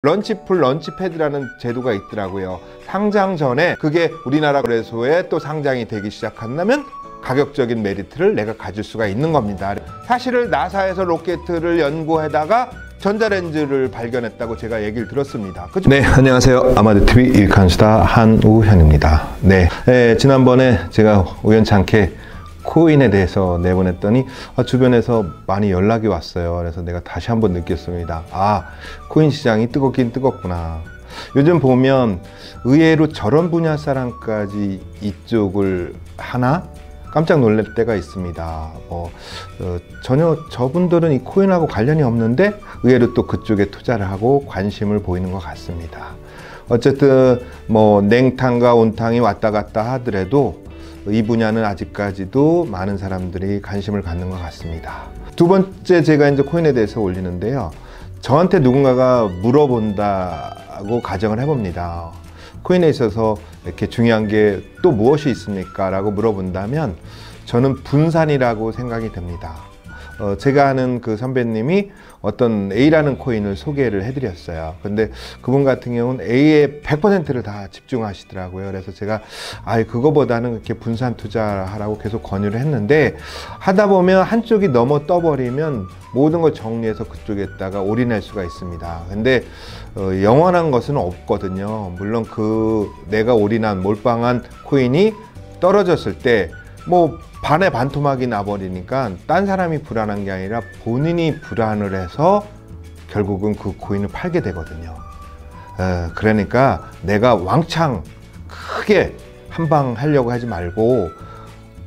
런치풀 런치패드라는 제도가 있더라고요. 상장 전에 그게 우리나라 거래소에 또 상장이 되기 시작한다면 가격적인 메리트를 내가 가질 수가 있는 겁니다. 사실은 나사에서 로켓을 연구하다가 전자레인지를 발견했다고 제가 얘기를 들었습니다. 그죠? 네, 안녕하세요. 아마드TV 일칸스타 한우현입니다. 지난번에 제가 우연찮게 코인에 대해서 내보냈더니 주변에서 많이 연락이 왔어요. 그래서 내가 다시 한번 느꼈습니다. 코인 시장이 뜨겁긴 뜨겁구나. 요즘 보면 의외로 저런 분야 사람까지 이쪽을 하나? 깜짝 놀랄 때가 있습니다. 전혀 저분들은 이 코인하고 관련이 없는데 의외로 또 그쪽에 투자를 하고 관심을 보이는 것 같습니다. 어쨌든 냉탕과 온탕이 왔다 갔다 하더라도 이 분야는 아직까지도 많은 사람들이 관심을 갖는 것 같습니다. 두 번째 제가 이제 코인에 대해서 올리는데요. 저한테 누군가가 물어본다고 가정을 해봅니다. 코인에 있어서 이렇게 중요한 게 또 무엇이 있습니까? 라고 물어본다면 저는 분산이라고 생각이 됩니다. 제가 아는 그 선배님이 어떤 A라는 코인을 소개를 해드렸어요. 근데 그분 같은 경우는 A에 100%를 다 집중하시더라고요. 그래서 제가 그거보다는 이렇게 분산 투자하라고 계속 권유를 했는데 하다 보면 한쪽이 넘어 떠버리면 모든 걸 정리해서 그쪽에다가 올인할 수가 있습니다. 근데 영원한 것은 없거든요. 물론 내가 올인한 몰빵한 코인이 떨어졌을 때 반에 반토막이 나버리니까 딴 사람이 불안한 게 아니라 본인이 불안을 해서 결국은 그 코인을 팔게 되거든요. 그러니까 내가 왕창 크게 한방 하려고 하지 말고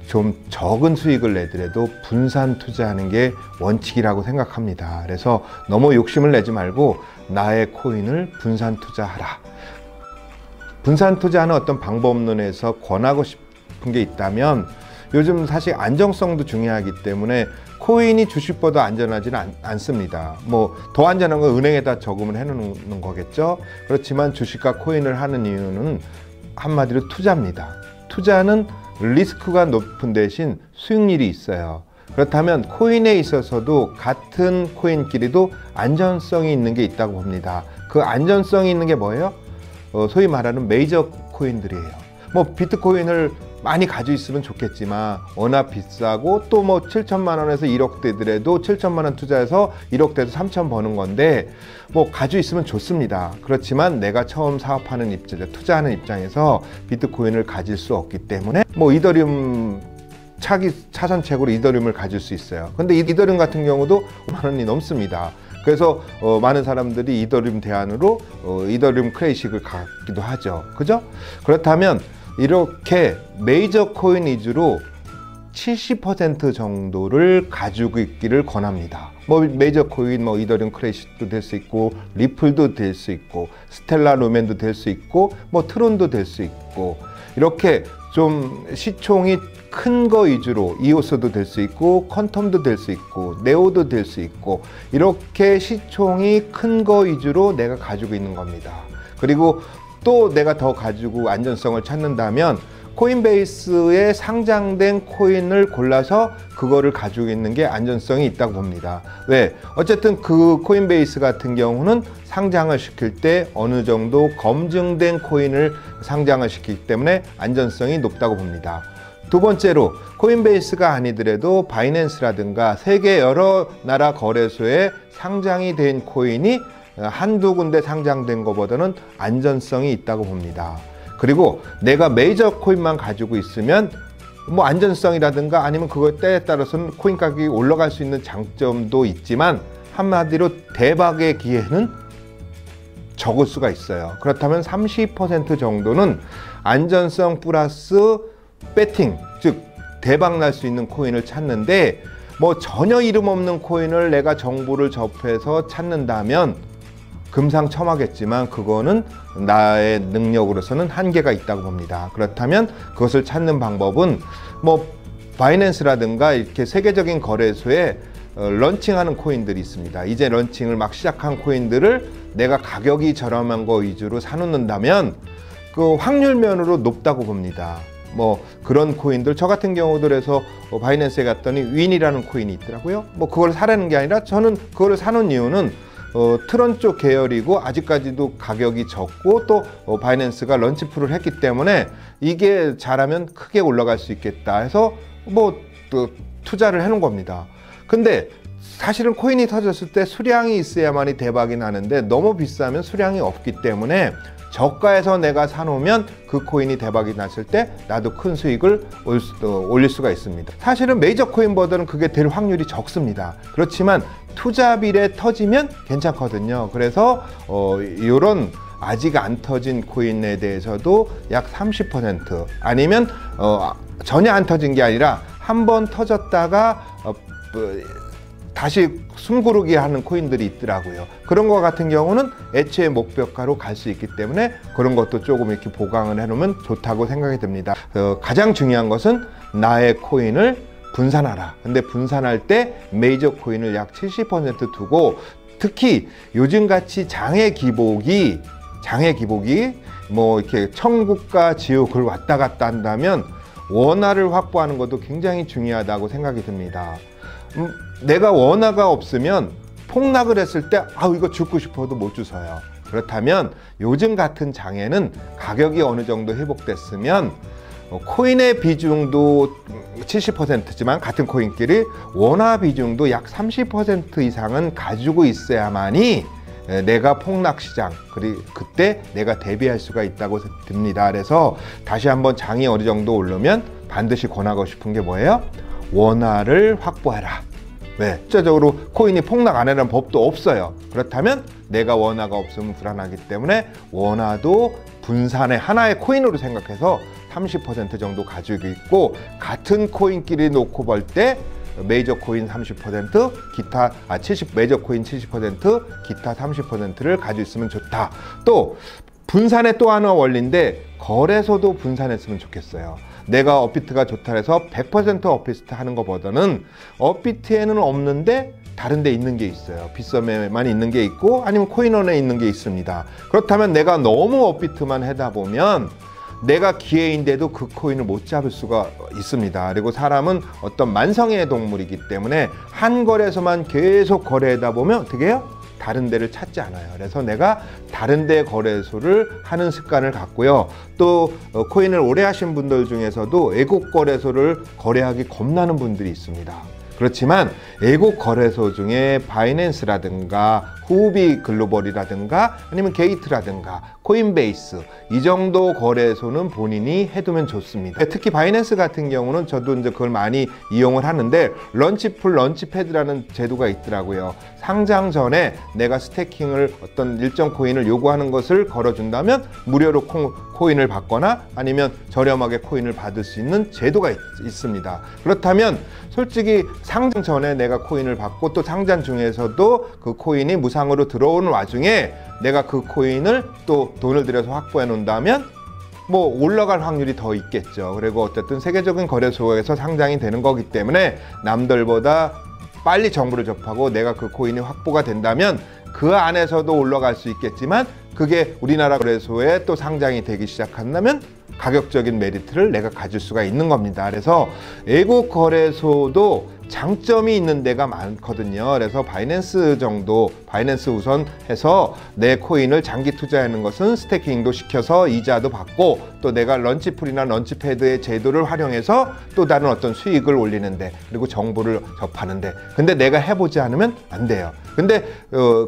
좀 적은 수익을 내더라도 분산 투자하는 게 원칙이라고 생각합니다. 그래서 너무 욕심을 내지 말고 나의 코인을 분산 투자하라. 분산 투자하는 어떤 방법론에서 권하고 싶은 게 있다면 요즘 사실 안정성도 중요하기 때문에 코인이 주식보다 안전하지는 않습니다. 더 안전한 건 은행에다 저금을 해놓는 거겠죠. 그렇지만 주식과 코인을 하는 이유는 한마디로 투자입니다. 투자는 리스크가 높은 대신 수익률이 있어요. 그렇다면 코인에 있어서도 같은 코인끼리도 안전성이 있는 게 있다고 봅니다. 그 안전성이 있는 게 뭐예요? 소위 말하는 메이저 코인들이에요. 비트코인을 많이 가지고 있으면 좋겠지만 워낙 비싸고 또 7천만 원에서 1억 되더라도 7천만 원 투자해서 1억 돼도 3천 버는 건데 가지고 있으면 좋습니다. 그렇지만 내가 처음 사업하는 투자하는 입장에서 비트코인을 가질 수 없기 때문에 이더리움 차선책으로 이더리움을 가질 수 있어요. 근데 이더리움 같은 경우도 5만 원이 넘습니다. 그래서 많은 사람들이 이더리움 대안으로 이더리움 클래식을 갖기도 하죠. 그죠? 그렇다면 이렇게 메이저 코인 위주로 70% 정도를 가지고 있기를 권합니다. 메이저 코인 이더리움 클래식도 될 수 있고 리플도 될 수 있고 스텔라 루멘도 될 수 있고 트론도 될 수 있고 이렇게 좀 시총이 큰 거 위주로 이오스도 될 수 있고 퀀텀도 될 수 있고 네오도 될 수 있고 이렇게 시총이 큰 거 위주로 내가 가지고 있는 겁니다. 그리고 또 내가 더 가지고 안전성을 찾는다면 코인베이스에 상장된 코인을 골라서 그거를 가지고 있는 게 안전성이 있다고 봅니다. 왜? 어쨌든 그 코인베이스 같은 경우는 상장을 시킬 때 어느 정도 검증된 코인을 상장을 시키기 때문에 안전성이 높다고 봅니다. 두 번째로 코인베이스가 아니더라도 바이낸스라든가 세계 여러 나라 거래소에 상장이 된 코인이 한두 군데 상장된 것보다는 안전성이 있다고 봅니다. 그리고 내가 메이저 코인만 가지고 있으면 안전성이라든가 아니면 그거 때에 따라서는 코인 가격이 올라갈 수 있는 장점도 있지만 한마디로 대박의 기회는 적을 수가 있어요. 그렇다면 30% 정도는 안전성 플러스 배팅, 즉 대박 날 수 있는 코인을 찾는데 전혀 이름 없는 코인을 내가 정보를 접해서 찾는다면 금상첨화겠지만 그거는 나의 능력으로서는 한계가 있다고 봅니다. 그렇다면 그것을 찾는 방법은 바이낸스라든가 이렇게 세계적인 거래소에 런칭하는 코인들이 있습니다. 이제 런칭을 막 시작한 코인들을 내가 가격이 저렴한 거 위주로 사놓는다면 그 확률면으로 높다고 봅니다. 그런 코인들, 저 같은 경우도 해서 바이낸스에 갔더니 윈이라는 코인이 있더라고요. 그걸 사라는 게 아니라 저는 그거를 사놓은 이유는 트론 쪽 계열이고 아직까지도 가격이 적고 또 바이낸스가 런치풀을 했기 때문에 이게 잘하면 크게 올라갈 수 있겠다 해서 뭐 또 투자를 해놓은 겁니다. 근데 사실은 코인이 터졌을 때 수량이 있어야만이 대박이 나는데 너무 비싸면 수량이 없기 때문에 저가에서 내가 사놓으면 그 코인이 대박이 났을 때 나도 큰 수익을 올릴 수가 있습니다. 사실은 메이저 코인보다는 그게 될 확률이 적습니다. 그렇지만 투자비례 터지면 괜찮거든요. 그래서 이런 아직 안 터진 코인에 대해서도 약 30% 아니면 전혀 안 터진 게 아니라 한번 터졌다가 다시 숨고르기 하는 코인들이 있더라고요. 그런 거 같은 경우는 애초에 목표가로 갈 수 있기 때문에 그런 것도 조금 이렇게 보강을 해놓으면 좋다고 생각이 듭니다. 가장 중요한 것은 나의 코인을 분산하라. 근데 분산할 때 메이저 코인을 약 70% 두고 특히 요즘같이 장애 기복이 뭐 이렇게 천국과 지옥을 왔다 갔다 한다면 원화를 확보하는 것도 굉장히 중요하다고 생각이 듭니다. 내가 원화가 없으면 폭락을 했을 때 이거 죽고 싶어도 못 주서요. 그렇다면 요즘 같은 장에는 가격이 어느 정도 회복됐으면 코인의 비중도 70%지만 같은 코인끼리 원화 비중도 약 30% 이상은 가지고 있어야만이 내가 폭락시장 그리고 그때 내가 대비할 수가 있다고 듭니다. 그래서 다시 한번 장이 어느 정도 오르면 반드시 권하고 싶은 게 뭐예요? 원화를 확보해라. 왜? 실제적으로 코인이 폭락 안 하는 법도 없어요. 그렇다면 내가 원화가 없으면 불안하기 때문에 원화도 분산의 하나의 코인으로 생각해서 30% 정도 가지고 있고 같은 코인끼리 놓고 볼 때 메이저 코인 30%, 기타 70 메이저 코인 70%, 기타 30%를 가지고 있으면 좋다. 또 분산의 또 하나 원리인데 거래소도 분산했으면 좋겠어요. 내가 업비트가 좋다 해서 100% 업비트 하는 것보다는 업비트에는 없는데 다른 데 있는 게 있어요. 빗썸에만 있는 게 있고 아니면 코인원에 있는 게 있습니다. 그렇다면 내가 너무 업비트만 하다 보면 내가 기회인데도 그 코인을 못 잡을 수가 있습니다. 그리고 사람은 어떤 만성의 동물이기 때문에 한 거래소만 계속 거래하다 보면 어떻게 해요? 다른 데를 찾지 않아요. 그래서 내가 다른 데 거래소를 하는 습관을 갖고요. 또 코인을 오래 하신 분들 중에서도 애국 거래소를 거래하기 겁나는 분들이 있습니다. 그렇지만 애국 거래소 중에 바이낸스라든가 후비 글로벌이라든가 아니면 게이트라든가 코인베이스 이 정도 거래소는 본인이 해두면 좋습니다. 특히 바이낸스 같은 경우는 저도 이제 그걸 많이 이용을 하는데 런치풀, 런치패드라는 제도가 있더라고요. 상장 전에 내가 스태킹을 어떤 일정 코인을 요구하는 것을 걸어준다면 무료로 코인을 받거나 아니면 저렴하게 코인을 받을 수 있는 제도가 있습니다. 그렇다면 솔직히 상장 전에 내가 코인을 받고 또 상장 중에서도 그 코인이 무상으로 들어오는 와중에 내가 그 코인을 또 돈을 들여서 확보해 놓는다면 뭐 올라갈 확률이 더 있겠죠. 그리고 어쨌든 세계적인 거래소에서 상장이 되는 거기 때문에 남들보다 빨리 정보를 접하고 내가 그 코인이 확보가 된다면 그 안에서도 올라갈 수 있겠지만 그게 우리나라 거래소에 또 상장이 되기 시작한다면 가격적인 메리트를 내가 가질 수가 있는 겁니다. 그래서 애국 거래소도 장점이 있는 데가 많거든요. 그래서 바이낸스 정도, 바이낸스 우선 해서 내 코인을 장기 투자하는 것은 스태킹도 시켜서 이자도 받고 또 내가 런치풀이나 런치패드의 제도를 활용해서 또 다른 어떤 수익을 올리는데 그리고 정보를 접하는데 근데 내가 해보지 않으면 안 돼요. 근데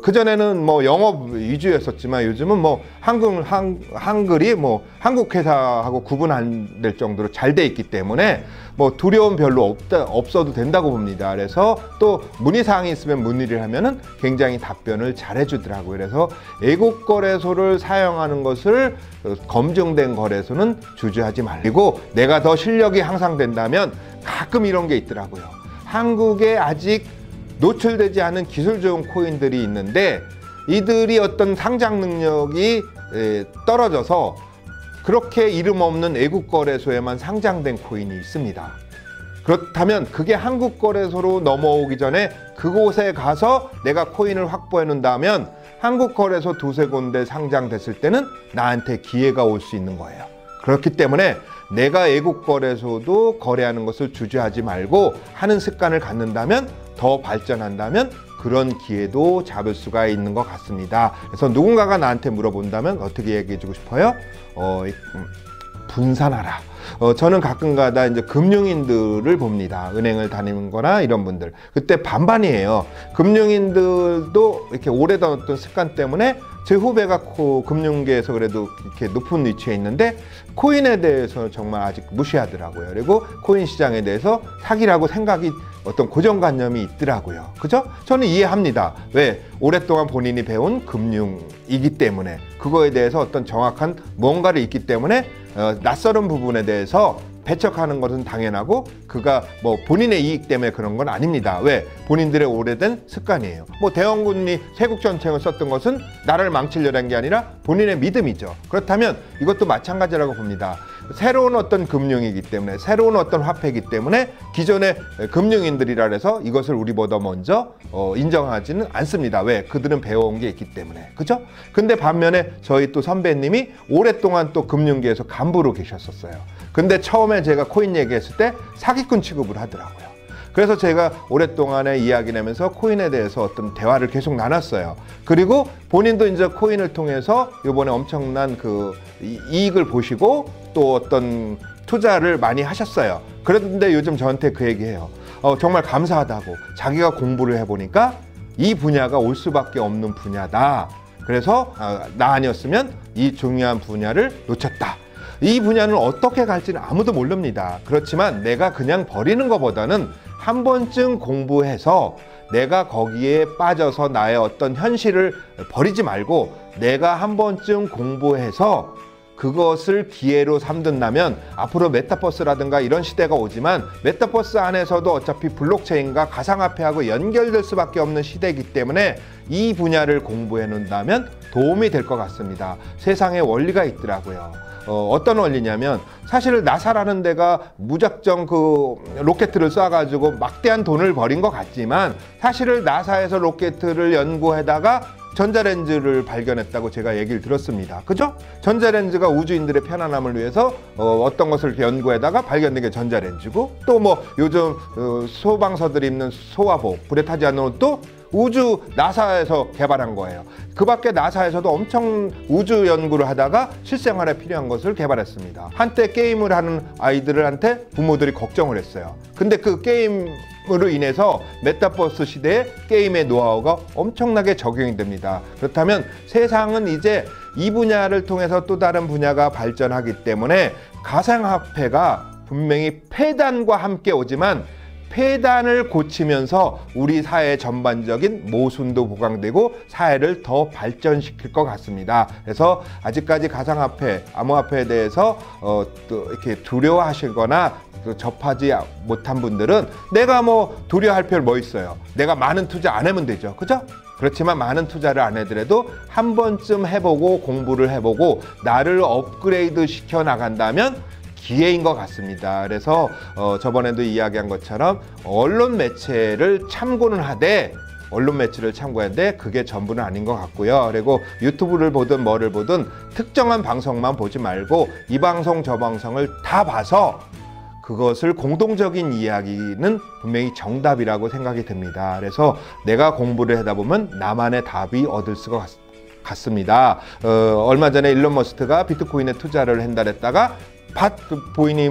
그전에는 뭐 영업 위주였었지만 요즘은 뭐 한글이 뭐 한국 회사하고 구분 안 될 정도로 잘 돼 있기 때문에 뭐 두려움 별로 없어도 된다고 봅니다. 그래서 또 문의사항이 있으면 문의를 하면은 굉장히 답변을 잘 해주더라고요. 그래서 애국 거래소를 사용하는 것을 검증된 거래소는 주저하지 말고 내가 더 실력이 향상된다면 가끔 이런 게 있더라고요. 한국에 아직 노출되지 않은 기술 좋은 코인들이 있는데 이들이 어떤 상장 능력이 떨어져서 그렇게 이름 없는 애국 거래소에만 상장된 코인이 있습니다. 그렇다면 그게 한국 거래소로 넘어오기 전에 그곳에 가서 내가 코인을 확보해 놓는다면 한국 거래소 두세 군데 상장됐을 때는 나한테 기회가 올 수 있는 거예요. 그렇기 때문에 내가 애국 거래소도 거래하는 것을 주저하지 말고 하는 습관을 갖는다면 더 발전한다면 그런 기회도 잡을 수가 있는 것 같습니다. 그래서 누군가가 나한테 물어본다면 어떻게 얘기해 주고 싶어요? 분산하라. 저는 가끔가다 이제 금융인들을 봅니다. 은행을 다니는 거나 이런 분들. 그때 반반이에요. 금융인들도 이렇게 오래된 어떤 습관 때문에 제 후배가 금융계에서 그래도 이렇게 높은 위치에 있는데 코인에 대해서 정말 아직 무시하더라고요. 그리고 코인 시장에 대해서 사기라고 생각이 어떤 고정관념이 있더라고요. 그죠? 저는 이해합니다. 왜? 오랫동안 본인이 배운 금융이기 때문에 그거에 대해서 어떤 정확한 무언가를 있기 때문에 낯설은 부분에 대해서 배척하는 것은 당연하고 그가 뭐 본인의 이익 때문에 그런 건 아닙니다. 왜? 본인들의 오래된 습관이에요. 뭐 대원군이 세국전쟁을 썼던 것은 나라를 망치려는 게 아니라 본인의 믿음이죠. 그렇다면 이것도 마찬가지라고 봅니다. 새로운 어떤 금융이기 때문에 새로운 어떤 화폐이기 때문에 기존의 금융인들이라 해서 이것을 우리보다 먼저 인정하지는 않습니다. 왜? 그들은 배워온 게 있기 때문에. 그죠? 근데 반면에 저희 또 선배님이 오랫동안 또 금융계에서 간부로 계셨었어요. 근데 처음에 제가 코인 얘기했을 때 사기꾼 취급을 하더라고요. 그래서 제가 오랫동안에 이야기 내면서 코인에 대해서 어떤 대화를 계속 나눴어요. 그리고 본인도 이제 코인을 통해서 이번에 엄청난 그 이익을 보시고 또 어떤 투자를 많이 하셨어요. 그런데 요즘 저한테 그 얘기해요. 정말 감사하다고. 자기가 공부를 해보니까 이 분야가 올 수밖에 없는 분야다. 그래서 나 아니었으면 이 중요한 분야를 놓쳤다. 이 분야는 어떻게 갈지는 아무도 모릅니다. 그렇지만 내가 그냥 버리는 것보다는 한 번쯤 공부해서 내가 거기에 빠져서 나의 어떤 현실을 버리지 말고 내가 한 번쯤 공부해서 그것을 기회로 삼든다면 앞으로 메타버스라든가 이런 시대가 오지만 메타버스 안에서도 어차피 블록체인과 가상화폐하고 연결될 수밖에 없는 시대이기 때문에 이 분야를 공부해 놓는다면 도움이 될 것 같습니다. 세상에 원리가 있더라고요. 어떤 원리냐면 사실 나사라는 데가 무작정 그 로켓을 쏴가지고 막대한 돈을 버린 것 같지만 사실은 나사에서 로켓을 연구하다가 전자레인지를 발견했다고 제가 얘기를 들었습니다. 그죠? 전자레인지가 우주인들의 편안함을 위해서 어떤 것을 연구하다가 발견된 게 전자레인지고 또 뭐 요즘 소방서들이 입는 소화복, 불에 타지 않는 옷도 우주 나사에서 개발한 거예요. 그 밖에 나사에서도 엄청 우주 연구를 하다가 실생활에 필요한 것을 개발했습니다. 한때 게임을 하는 아이들한테 부모들이 걱정을 했어요. 근데 그 게임으로 인해서 메타버스 시대에 게임의 노하우가 엄청나게 적용이 됩니다. 그렇다면 세상은 이제 이 분야를 통해서 또 다른 분야가 발전하기 때문에 가상화폐가 분명히 폐단과 함께 오지만 폐단을 고치면서 우리 사회 전반적인 모순도 보강되고 사회를 더 발전시킬 것 같습니다. 그래서 아직까지 가상화폐, 암호화폐에 대해서 또 이렇게 두려워하시거나 접하지 못한 분들은 내가 뭐 두려워할 필요 뭐 있어요. 내가 많은 투자 안 하면 되죠. 그죠? 그렇지만 많은 투자를 안 해더라도 한 번쯤 해보고 공부를 해보고 나를 업그레이드 시켜 나간다면 기회인 것 같습니다. 그래서 저번에도 이야기한 것처럼 언론 매체를 참고는 하되 언론 매체를 참고하는데 그게 전부는 아닌 것 같고요. 그리고 유튜브를 보든 뭐를 보든 특정한 방송만 보지 말고 이 방송 저 방송을 다 봐서 그것을 공동적인 이야기는 분명히 정답이라고 생각이 듭니다. 그래서 내가 공부를 하다 보면 나만의 답이 얻을 수가 같습니다. 얼마 전에 일론 머스크가 비트코인에 투자를 한다랬다가 밭보이니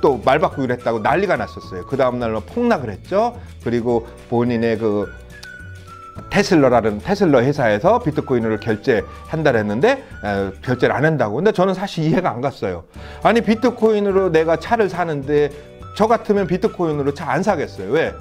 또 말 바꾸기로 했다고 난리가 났었어요. 그 다음날 폭락을 했죠. 그리고 본인의 그 테슬라 회사에서 비트코인을 결제한다 했는데 결제를 안 한다고. 근데 저는 사실 이해가 안 갔어요. 아니 비트코인으로 내가 차를 사는데 저 같으면 비트코인으로 차 안 사겠어요. 왜?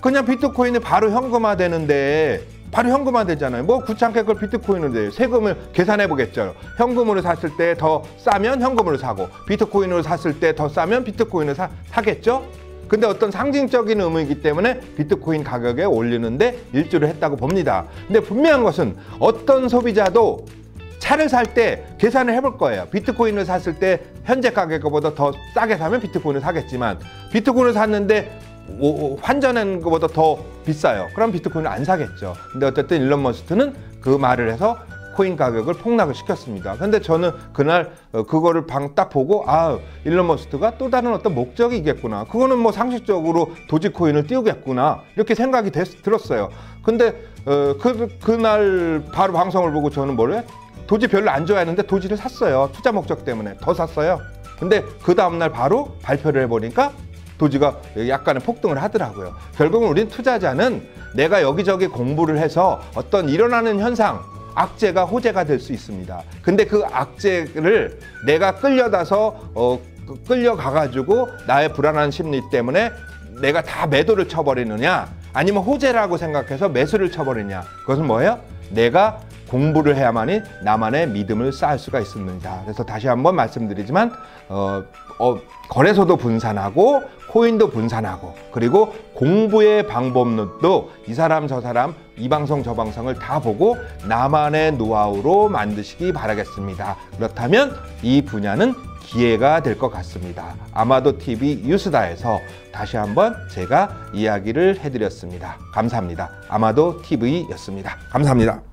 그냥 비트코인이 바로 현금화 되는데 바로 현금화 되잖아요. 뭐 귀찮게 그걸 비트코인으로 돼요. 세금을 계산해 보겠죠. 현금으로 샀을 때 더 싸면 현금으로 사고 비트코인으로 샀을 때 더 싸면 비트코인을 사겠죠. 근데 어떤 상징적인 의미이기 때문에 비트코인 가격에 올리는데 일조를 했다고 봅니다. 근데 분명한 것은 어떤 소비자도 차를 살 때 계산을 해볼 거예요. 비트코인을 샀을 때 현재 가격보다 더 싸게 사면 비트코인을 사겠지만 비트코인을 샀는데 환전한 것보다 더 비싸요. 그럼 비트코인을 안 사겠죠. 근데 어쨌든 일론 머스크는 그 말을 해서 코인 가격을 폭락을 시켰습니다. 근데 저는 그날 그거를 딱 보고 일론 머스크가 또 다른 어떤 목적이 있겠구나. 그거는 뭐 상식적으로 도지코인을 띄우겠구나. 이렇게 생각이 들었어요. 근데 그날 바로 방송을 보고 저는 뭐래? 도지 별로 안 좋아했는데 도지를 샀어요. 투자 목적 때문에 더 샀어요. 근데 그 다음날 바로 발표를 해보니까 도지가 약간의 폭등을 하더라고요. 결국은 우린 투자자는 내가 여기저기 공부를 해서 어떤 일어나는 현상, 악재가 호재가 될 수 있습니다. 근데 그 악재를 내가 끌려가가지고 나의 불안한 심리 때문에 내가 다 매도를 쳐버리느냐, 아니면 호재라고 생각해서 매수를 쳐버리냐. 그것은 뭐예요? 내가 공부를 해야만이 나만의 믿음을 쌓을 수가 있습니다. 그래서 다시 한번 말씀드리지만 거래소도 분산하고 코인도 분산하고, 그리고 공부의 방법론도 이 사람 저 사람 이 방송 저 방송을 다 보고 나만의 노하우로 만드시기 바라겠습니다. 그렇다면 이 분야는 기회가 될 것 같습니다. 아마도 TV 유스다에서 다시 한번 제가 이야기를 해드렸습니다. 감사합니다. 아마도 TV였습니다. 감사합니다.